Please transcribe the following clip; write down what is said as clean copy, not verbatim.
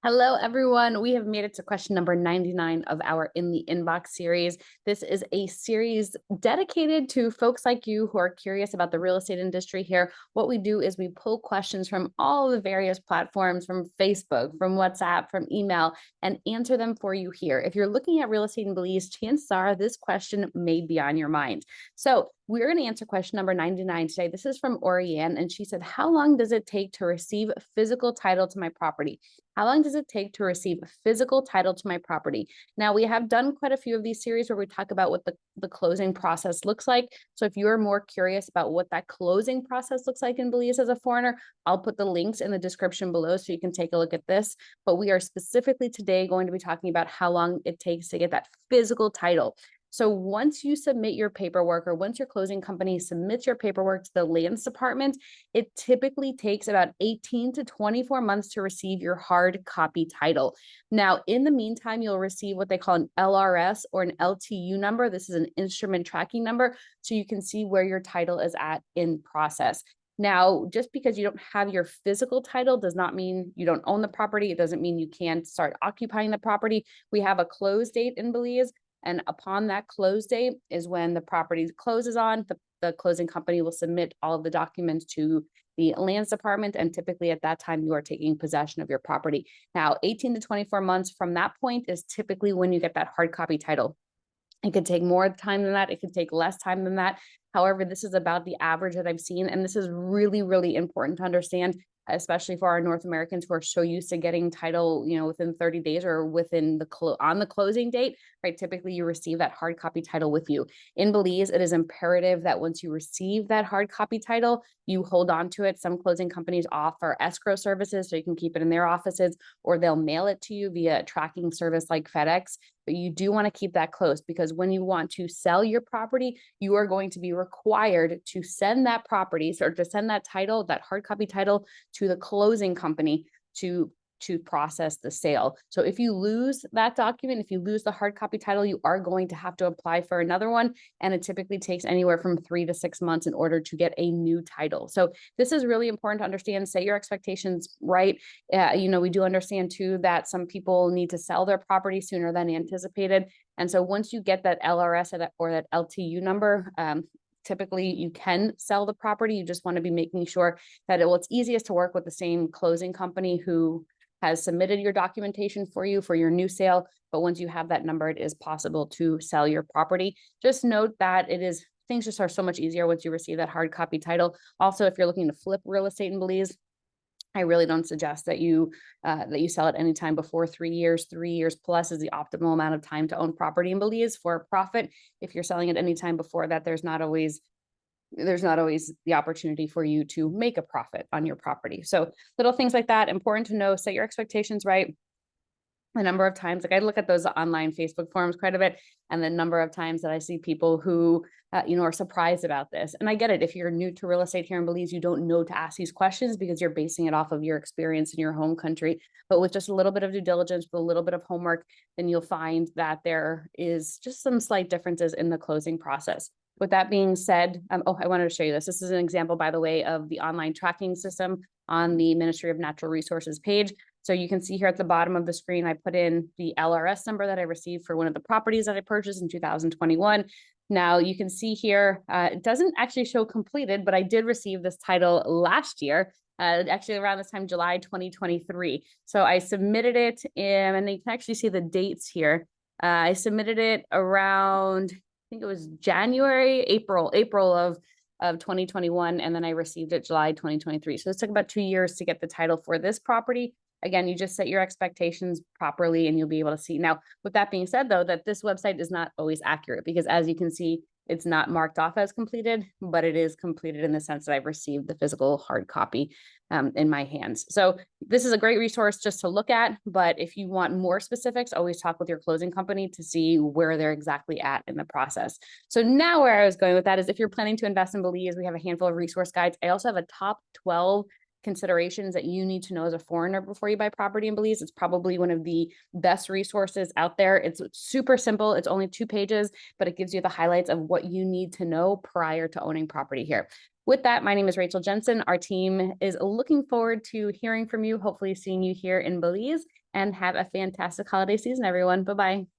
Hello, everyone. We have made it to question number 99 of our In the Inbox series. This is a series dedicated to folks like you who are curious about the real estate industry here. What we do is we pull questions from all the various platforms, from Facebook, from WhatsApp, from email, and answer them for you here. If you're looking at real estate in Belize, chances are this question may be on your mind. So we're going to answer question number 99 today. This is from Oriane, and she said, how long does it take to receive physical title to my property? How long does it take to receive physical title to my property? Now, we have done quite a few of these series where we talk about what the closing process looks like. So if you're more curious about what that closing process looks like in Belize as a foreigner, I'll put the links in the description below so you can take a look at this. But we are specifically today going to be talking about how long it takes to get that physical title. So once you submit your paperwork, or once your closing company submits your paperwork to the lands department, it typically takes about 18 to 24 months to receive your hard copy title. Now, in the meantime, you'll receive what they call an LRS or an LTU number. This is an instrument tracking number, so you can see where your title is at in process. Now, just because you don't have your physical title does not mean you don't own the property. It doesn't mean you can't start occupying the property. We have a close date in Belize, and upon that close date is when the property closes on. The closing company will submit all of the documents to the lands department, and typically at that time you are taking possession of your property. Now, 18 to 24 months from that point is typically when you get that hard copy title. It could take more time than that. It could take less time than that. However, this is about the average that I've seen. And this is really, really important to understand, especially for our North Americans who are so used to getting title, within 30 days or within on the closing date, right? Typically you receive that hard copy title with you. In Belize, it is imperative that once you receive that hard copy title, you hold on to it. Some closing companies offer escrow services, so you can keep it in their offices, or they'll mail it to you via a tracking service like FedEx. But you do want to keep that close, because when you want to sell your property, you are going to be required to send that property, or to send that title, that hard copy title, to the closing company to process the sale. So if you lose that document, if you lose the hard copy title, you are going to have to apply for another one. And it typically takes anywhere from 3 to 6 months in order to get a new title. So this is really important to understand. Set your expectations right. We do understand too that some people need to sell their property sooner than anticipated. And so once you get that LRS or that LTU number, typically you can sell the property. You just want to be making sure that it's easiest to work with the same closing company who has submitted your documentation for you for your new sale. But once you have that number, it is possible to sell your property. Just note that things just are so much easier once you receive that hard copy title. Also, if you're looking to flip real estate in Belize, I really don't suggest that you sell it anytime before 3 years. 3 years plus is the optimal amount of time to own property in Belize for a profit. If you're selling it anytime before that, there's not always the opportunity for you to make a profit on your property. So little things like that, important to know. Set your expectations right. The number of times, like I look at those online Facebook forums quite a bit, and the number of times that I see people who, are surprised about this. And I get it. If you're new to real estate here in Belize, you don't know to ask these questions because you're basing it off of your experience in your home country. But with just a little bit of due diligence, with a little bit of homework, then you'll find that there is just some slight differences in the closing process. With that being said, I wanted to show you this. This is an example, by the way, of the online tracking system on the Ministry of Natural Resources page. So you can see here at the bottom of the screen, I put in the LRS number that I received for one of the properties that I purchased in 2021. Now you can see here, it doesn't actually show completed, but I did receive this title last year, actually around this time, July 2023. So I submitted it and you can actually see the dates here. I submitted it around, I think it was April of 2021, and then I received it July 2023. So it took about 2 years to get the title for this property. Again, you just set your expectations properly and you'll be able to see. Now, with that being said, though, that this website is not always accurate, because as you can see, it's not marked off as completed, but it is completed in the sense that I've received the physical hard copy in my hands. So this is a great resource just to look at. But if you want more specifics, always talk with your closing company to see where they're exactly at in the process. So now where I was going with that is, if you're planning to invest in Belize, we have a handful of resource guides. I also have a top 12 considerations that you need to know as a foreigner before you buy property in Belize. It's probably one of the best resources out there. It's super simple. It's only 2 pages, but it gives you the highlights of what you need to know prior to owning property here. With that, my name is Rachel Jensen. Our team is looking forward to hearing from you, hopefully seeing you here in Belize, and have a fantastic holiday season, everyone. Bye-bye.